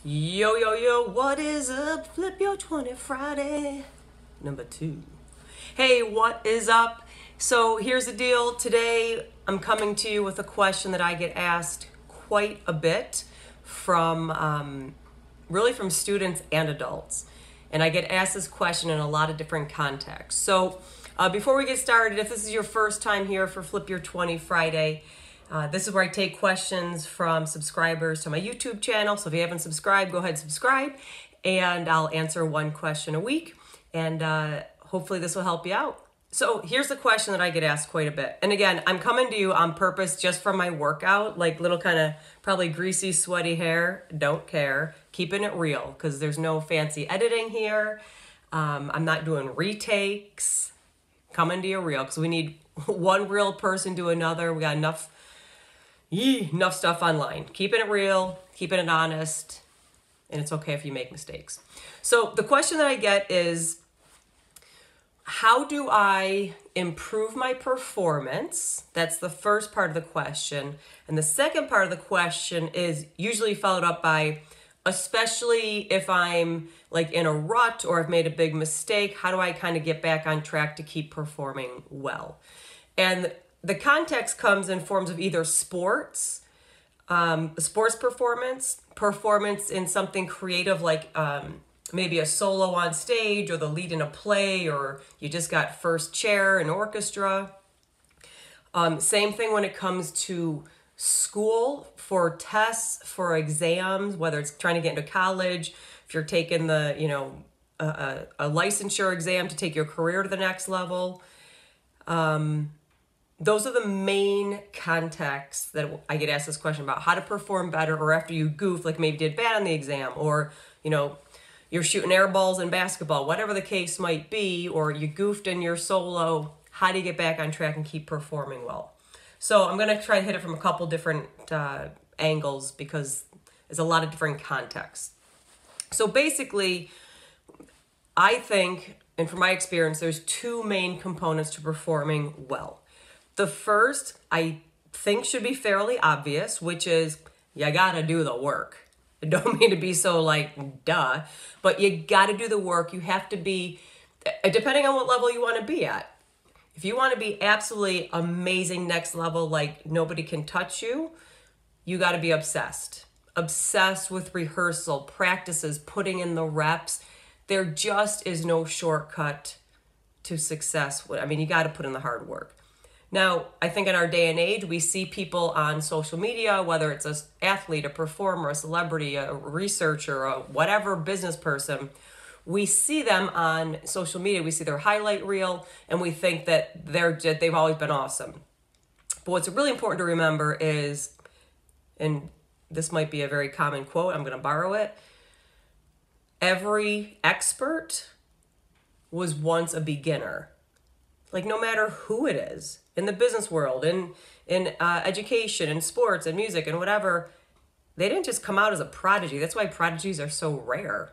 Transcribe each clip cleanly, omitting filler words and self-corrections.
Yo, yo, yo, what is up? Flip Your 20 Friday, number 2. Hey, what is up? So here's the deal. Today, I'm coming to you with a question that I get asked quite a bit from, really from students and adults. And I get asked this question in a lot of different contexts. So before we get started, if this is your first time here for Flip Your 20 Friday, this is where I take questions from subscribers to my YouTube channel. So if you haven't subscribed, go ahead and subscribe. And I'll answer one question a week. And hopefully this will help you out. So here's the question that I get asked quite a bit. And again, I'm coming to you on purpose just from my workout, like little kind of probably greasy, sweaty hair. Don't care. Keeping it real because there's no fancy editing here. I'm not doing retakes. Coming to you real because we need one real person to another. We got enough stuff online. Keeping it real, keeping it honest, and it's okay if you make mistakes. So the question that I get is, how do I improve my performance? That's the first part of the question. And the second part of the question is usually followed up by, especially if I'm like in a rut or I've made a big mistake, how do I kind of get back on track to keep performing well? And the context comes in forms of either sports performance in something creative like maybe a solo on stage or the lead in a play, or you just got first chair in orchestra. Same thing when it comes to school, for tests, for exams, whether it's trying to get into college, if you're taking the, a licensure exam to take your career to the next level. Those are the main contexts that I get asked this question about: how to perform better, or after you goof, like maybe did bad on the exam, or, you're shooting air balls in basketball, whatever the case might be, or you goofed in your solo, how do you get back on track and keep performing well? So I'm going to try to hit it from a couple different angles because there's a lot of different contexts. So basically, I think, and from my experience, there's two main components to performing well. The first, I think, should be fairly obvious, which is you gotta do the work. I don't mean to be so duh, but you gotta do the work. You have to be, depending on what level you wanna be at. If you wanna be absolutely amazing next level, like nobody can touch you, you gotta be obsessed. Obsessed with rehearsal, practices, putting in the reps. There just is no shortcut to success. I mean, you gotta put in the hard work. Now, I think in our day and age, we see people on social media, whether it's an athlete, a performer, a celebrity, a researcher, a whatever business person, we see them on social media. We see their highlight reel, and we think that they've always been awesome. But what's really important to remember is, and this might be a very common quote, I'm going to borrow it, every expert was once a beginner. Like, no matter who it is, in the business world, in education, in sports, and music, and whatever, they didn't just come out as a prodigy. That's why prodigies are so rare,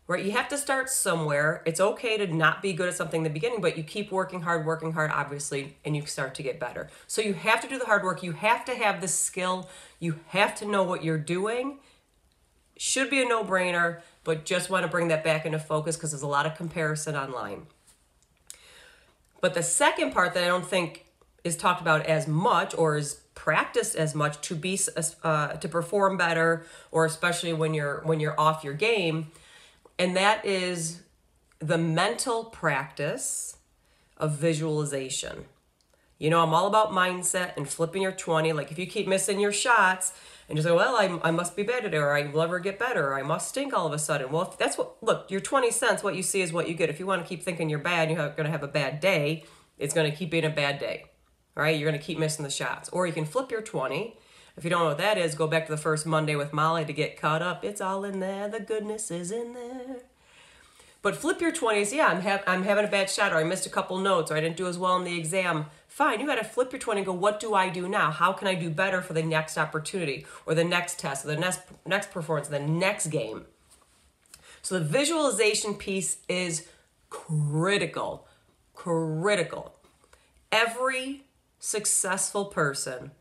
right? You have to start somewhere. It's okay to not be good at something in the beginning, but you keep working hard, obviously, and you start to get better. So you have to do the hard work. You have to have the skill. You have to know what you're doing. Should be a no-brainer, but just want to bring that back into focus because there's a lot of comparison online. But the second part that I don't think is talked about as much or is practiced as much to perform better, or especially when you're off your game, and that is the mental practice of visualization. I'm all about mindset and flipping your 20. Like, if you keep missing your shots and you say, well, I must be bad today, or I will never get better, or I must stink all of a sudden. Well, if that's look, your 20 cents, what you see is what you get. If you want to keep thinking you're bad, you're going to have a bad day, it's going to keep being a bad day. All right, you're going to keep missing the shots. Or you can flip your 20. If you don't know what that is, go back to the first Monday with Molly to get caught up. It's all in there. The goodness is in there. But flip your 20s. Yeah, I'm having a bad shot, or I missed a couple notes, or I didn't do as well in the exam. Fine, you got to flip your 20 and go, what do I do now? How can I do better for the next opportunity, or the next test, or the next performance, the next game? So the visualization piece is critical. Every successful person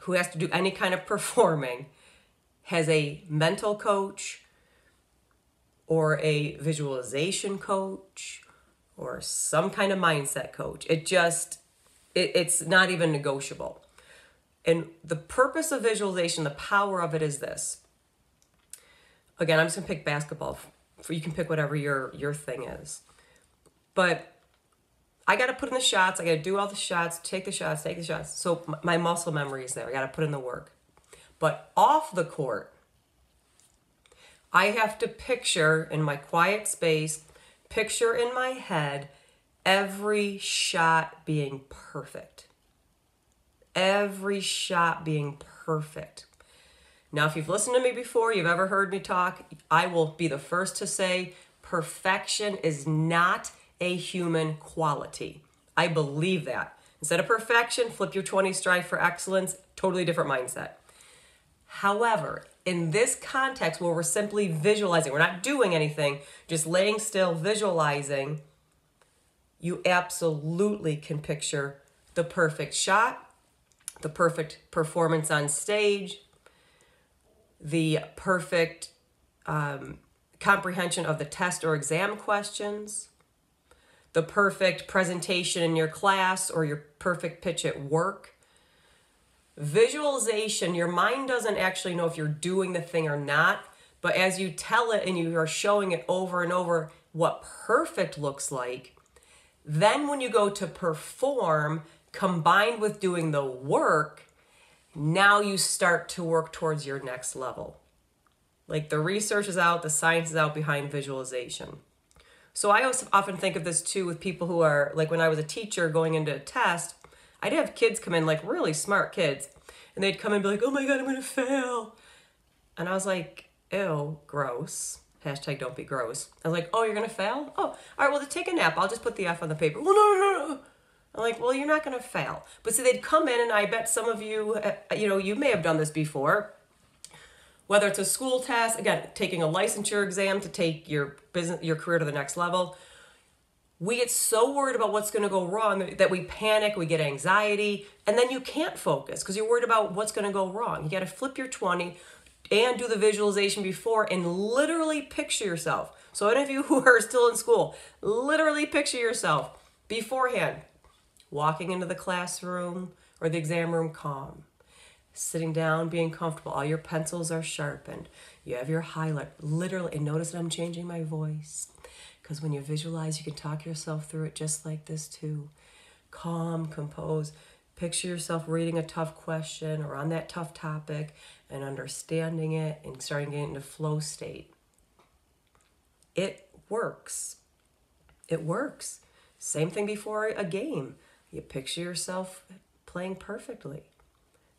who has to do any kind of performing has a mental coach or a visualization coach or some kind of mindset coach. It's not even negotiable. And the purpose of visualization, the power of it is this. Again, I'm just going to pick basketball. You can pick whatever your thing is. But I got to put in the shots. I got to do all the shots, take the shots. So my muscle memory is there. I got to put in the work. But off the court, I have to picture in my quiet space, picture in my head, every shot being perfect. Every shot being perfect. Now, if you've listened to me before, you've ever heard me talk, I will be the first to say perfection is not a human quality. I believe that. Instead of perfection, flip your 20, strive for excellence, totally different mindset. However, in this context where we're simply visualizing, we're not doing anything, just laying still, visualizing, you absolutely can picture the perfect shot, the perfect performance on stage, the perfect comprehension of the test or exam questions, the perfect presentation in your class or your perfect pitch at work. Visualization, your mind doesn't actually know if you're doing the thing or not, but as you tell it and you are showing it over and over what perfect looks like, then when you go to perform, combined with doing the work, now you start to work towards your next level. Like the research is out, the science is out behind visualization. So I also often think of this too with people who are, like when I was a teacher going into a test, I'd have kids come in, like really smart kids, and they'd come in and be like, oh my God, I'm going to fail. And I was like, ew, gross. Hashtag don't be gross. I was like, oh, you're going to fail? Oh, all right, well, to take a nap, I'll just put the F on the paper. Well, no. I'm like, well, you're not going to fail. But see, they'd come in, and I bet some of you, you may have done this before, whether it's a school test, again, taking a licensure exam to take your career to the next level. We get so worried about what's going to go wrong that we panic, we get anxiety, and then you can't focus because you're worried about what's going to go wrong. You got to flip your 20 and do the visualization before and literally picture yourself. So any of you who are still in school, literally picture yourself beforehand, walking into the classroom or the exam room calm, sitting down, being comfortable. All your pencils are sharpened. You have your highlight, literally, and notice that I'm changing my voice. Because when you visualize, you can talk yourself through it just like this too. Calm, compose. Picture yourself reading a tough question or on that tough topic and understanding it and starting to get into flow state. It works. It works. Same thing before a game. You picture yourself playing perfectly.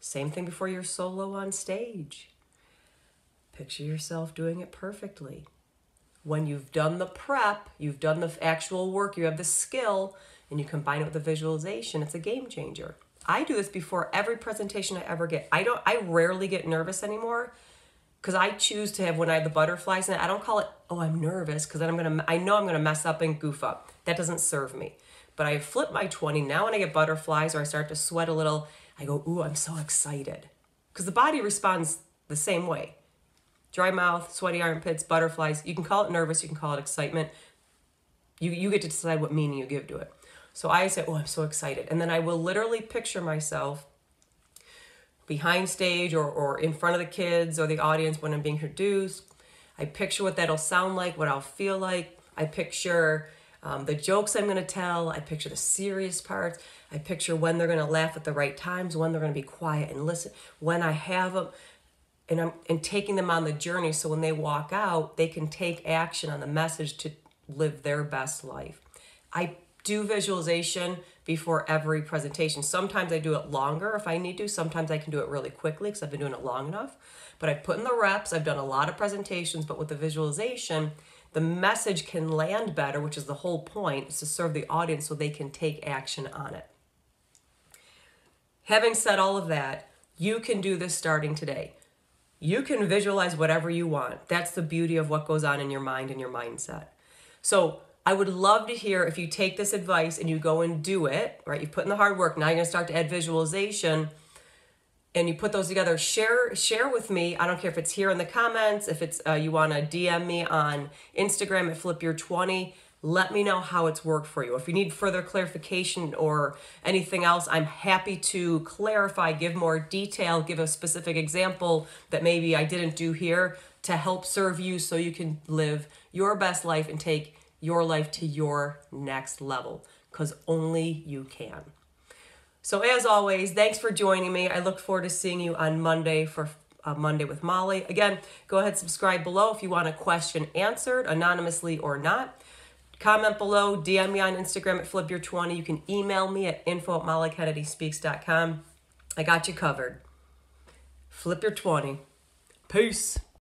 Same thing before you're solo on stage. Picture yourself doing it perfectly. When you've done the prep, you've done the actual work, you have the skill, and you combine it with the visualization, it's a game changer. I do this before every presentation I ever get. I rarely get nervous anymore because I choose to have, when I have the butterflies, and I don't call it, oh, I'm nervous, because then I know I'm gonna mess up and goof up. That doesn't serve me. But I flip my 20. Now when I get butterflies or I start to sweat a little, I go, ooh, I'm so excited. Because the body responds the same way. Dry mouth, sweaty armpits, butterflies. You can call it nervous, you can call it excitement. You get to decide what meaning you give to it. So I say, oh, I'm so excited. And then I will literally picture myself behind stage or in front of the kids or the audience when I'm being introduced. I picture what that'll sound like, what I'll feel like. I picture the jokes I'm going to tell. I picture the serious parts. I picture when they're going to laugh at the right times, when they're going to be quiet and listen, when I have them. And taking them on the journey so when they walk out, they can take action on the message to live their best life. I do visualization before every presentation. Sometimes I do it longer if I need to. Sometimes I can do it really quickly because I've been doing it long enough. But I've put in the reps. I've done a lot of presentations, but with the visualization, the message can land better, which is the whole point, is to serve the audience so they can take action on it. Having said all of that, you can do this starting today. You can visualize whatever you want. That's the beauty of what goes on in your mind and your mindset. So I would love to hear if you take this advice and you go and do it, right? You've put in the hard work. Now you're going to start to add visualization. and you put those together, share with me. I don't care if it's here in the comments, if it's you want to DM me on Instagram at flipyour20. Let me know how it's worked for you. If you need further clarification or anything else, I'm happy to clarify, give more detail, give a specific example that maybe I didn't do here to help serve you so you can live your best life and take your life to your next level, because only you can. So as always, thanks for joining me. I look forward to seeing you on Monday for Monday with Molly. Again, go ahead, subscribe below if you want a question answered, anonymously or not. Comment below, DM me on Instagram at flipyour20. You can email me at info@mollykennedyspeaks.com. I got you covered. Flip your 20. Peace.